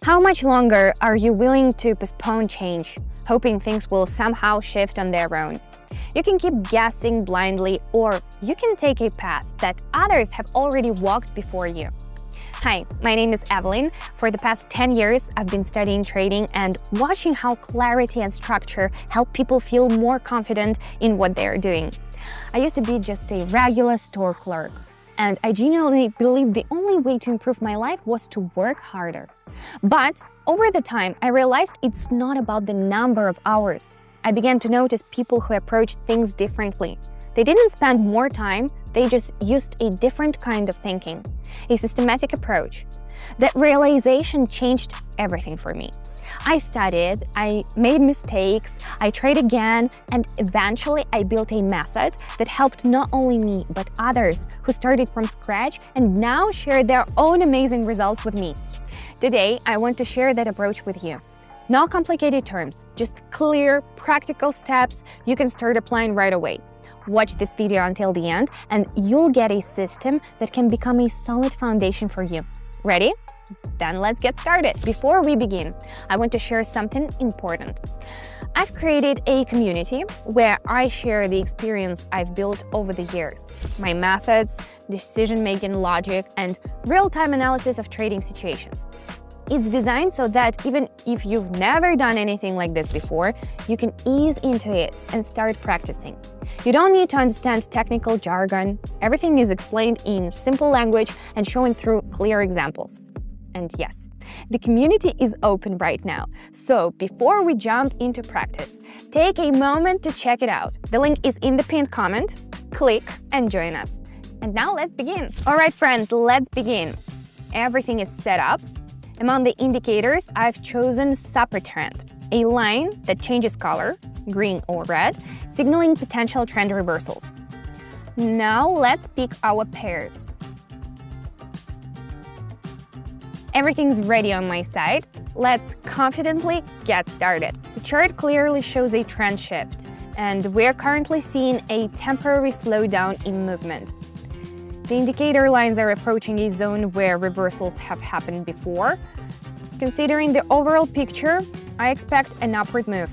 How much longer are you willing to postpone change, hoping things will somehow shift on their own? You can keep guessing blindly, or you can take a path that others have already walked before you. Hi, my name is Evelyn. For the past 10 years, I've been studying trading and watching how clarity and structure help people feel more confident in what they are doing. I used to be just a regular store clerk, and I genuinely believed the only way to improve my life was to work harder. But over the time, I realized it's not about the number of hours. I began to notice people who approached things differently. They didn't spend more time, they just used a different kind of thinking, a systematic approach. That realization changed everything for me. I studied, I made mistakes, I tried again, and eventually I built a method that helped not only me, but others who started from scratch and now share their own amazing results with me. Today, I want to share that approach with you. No complicated terms, just clear, practical steps you can start applying right away. Watch this video until the end, and you'll get a system that can become a solid foundation for you. Ready? Then let's get started. Before we begin, I want to share something important. I've created a community where I share the experience I've built over the years, my methods, decision-making logic, and real-time analysis of trading situations. It's designed so that even if you've never done anything like this before, you can ease into it and start practicing. You don't need to understand technical jargon. Everything is explained in simple language and shown through clear examples. And yes, the community is open right now. So before we jump into practice, take a moment to check it out. The link is in the pinned comment. Click and join us. And now let's begin. All right, friends, let's begin. Everything is set up. Among the indicators, I've chosen Super Trend, a line that changes color, green or red, signaling potential trend reversals. Now let's pick our pairs. Everything's ready on my side. Let's confidently get started. The chart clearly shows a trend shift, and we're currently seeing a temporary slowdown in movement. The indicator lines are approaching a zone where reversals have happened before. Considering the overall picture, I expect an upward move.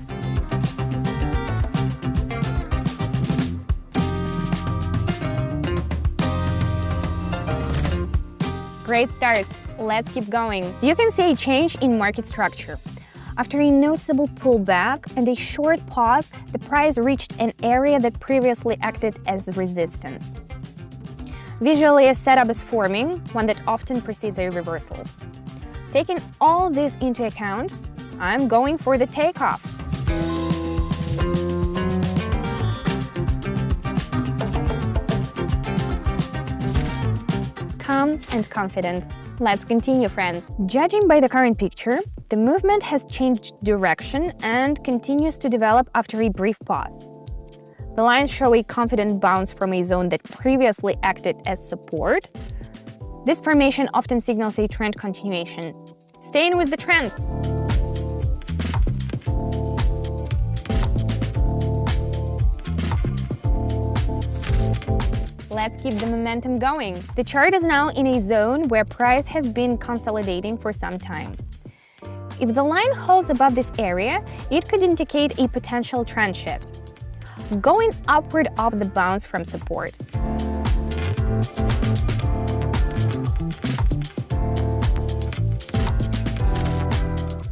Great start. Let's keep going. You can see a change in market structure. After a noticeable pullback and a short pause, the price reached an area that previously acted as resistance. Visually, a setup is forming, one that often precedes a reversal. Taking all this into account, I'm going for the takeoff. Calm and confident. Let's continue, friends. Judging by the current picture, the movement has changed direction and continues to develop after a brief pause. The lines show a confident bounce from a zone that previously acted as support. This formation often signals a trend continuation. Staying with the trend. Let's keep the momentum going. The chart is now in a zone where price has been consolidating for some time. If the line holds above this area, it could indicate a potential trend shift, going upward off the bounce from support.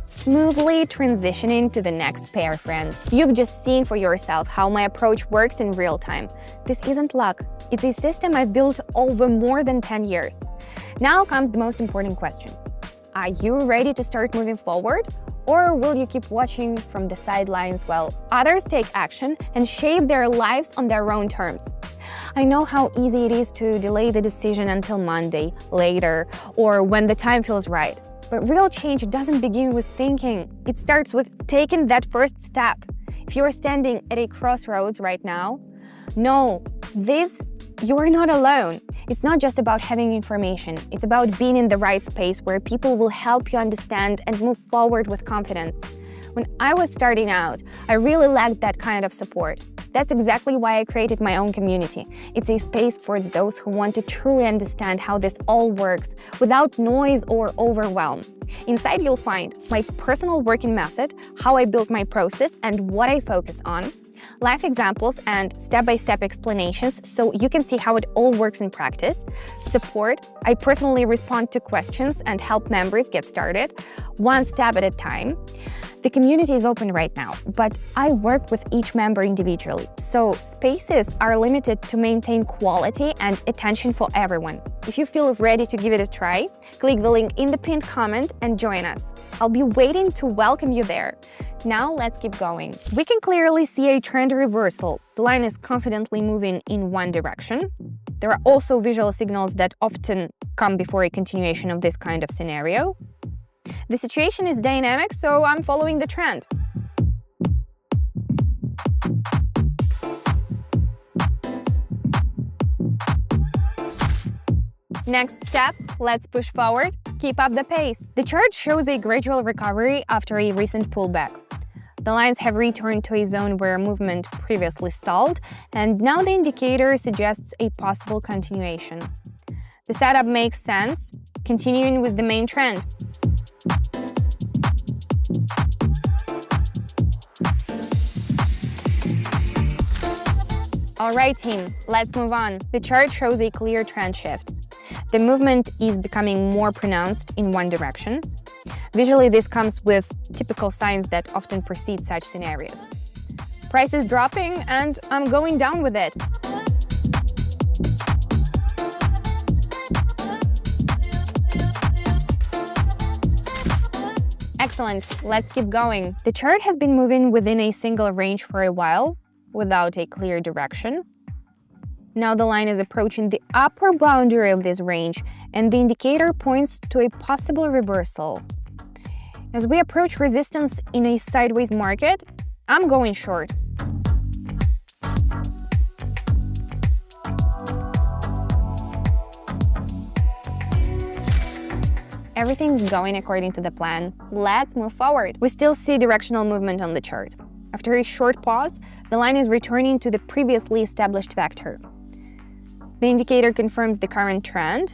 Smoothly transitioning to the next pair, friends. You've just seen for yourself how my approach works in real time. This isn't luck. It's a system I've built over more than 10 years. Now comes the most important question. Are you ready to start moving forward? Or will you keep watching from the sidelines while others take action and shape their lives on their own terms? I know how easy it is to delay the decision until Monday, later, or when the time feels right. But real change doesn't begin with thinking. It starts with taking that first step. If you're standing at a crossroads right now, know this, you're not alone. It's not just about having information. It's about being in the right space where people will help you understand and move forward with confidence. When I was starting out, I really lacked that kind of support. That's exactly why I created my own community. It's a space for those who want to truly understand how this all works without noise or overwhelm. Inside you'll find my personal working method, how I build my process and what I focus on, live examples and step-by-step explanations so you can see how it all works in practice, support, I personally respond to questions and help members get started, one step at a time. The community is open right now, but I work with each member individually, so spaces are limited to maintain quality and attention for everyone. If you feel ready to give it a try, click the link in the pinned comment and join us. I'll be waiting to welcome you there. Now let's keep going. We can clearly see a trend reversal. The line is confidently moving in one direction. There are also visual signals that often come before a continuation of this kind of scenario. The situation is dynamic, so I'm following the trend. Next step, let's push forward, keep up the pace. The chart shows a gradual recovery after a recent pullback. The lines have returned to a zone where movement previously stalled, and now the indicator suggests a possible continuation. The setup makes sense, continuing with the main trend. Alright team, let's move on. The chart shows a clear trend shift. The movement is becoming more pronounced in one direction. Visually, this comes with typical signs that often precede such scenarios. Price is dropping and I'm going down with it. Excellent, let's keep going. The chart has been moving within a single range for a while, without a clear direction. Now the line is approaching the upper boundary of this range, and the indicator points to a possible reversal. As we approach resistance in a sideways market, I'm going short. Everything's going according to the plan. Let's move forward. We still see directional movement on the chart. After a short pause, the line is returning to the previously established vector. The indicator confirms the current trend.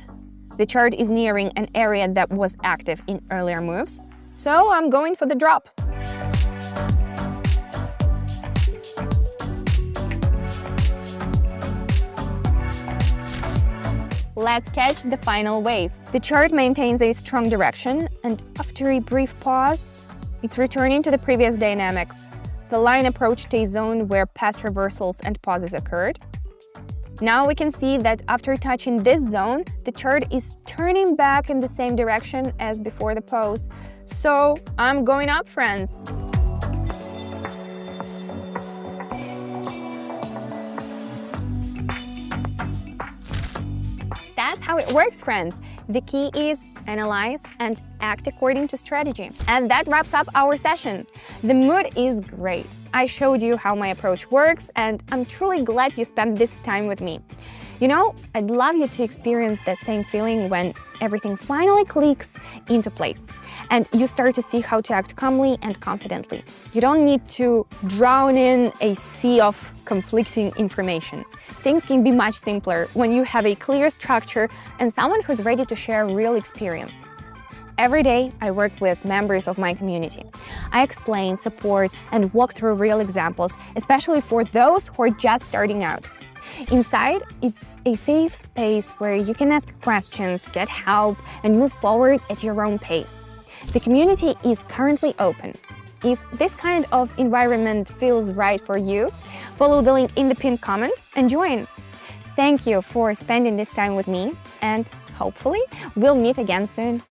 The chart is nearing an area that was active in earlier moves, so I'm going for the drop. Let's catch the final wave. The chart maintains a strong direction, and after a brief pause, it's returning to the previous dynamic. The line approached a zone where past reversals and pauses occurred. Now we can see that after touching this zone, the chart is turning back in the same direction as before the pause. So I'm going up, friends. That's how it works, friends. The key is analyze and act according to strategy. And that wraps up our session. The mood is great. I showed you how my approach works, and I'm truly glad you spent this time with me. You know, I'd love you to experience that same feeling when everything finally clicks into place and you start to see how to act calmly and confidently. You don't need to drown in a sea of conflicting information. Things can be much simpler when you have a clear structure and someone who's ready to share real experience. Every day, I work with members of my community. I explain, support, and walk through real examples, especially for those who are just starting out. Inside, it's a safe space where you can ask questions, get help, and move forward at your own pace. The community is currently open. If this kind of environment feels right for you, follow the link in the pinned comment and join. Thank you for spending this time with me, and hopefully we'll meet again soon.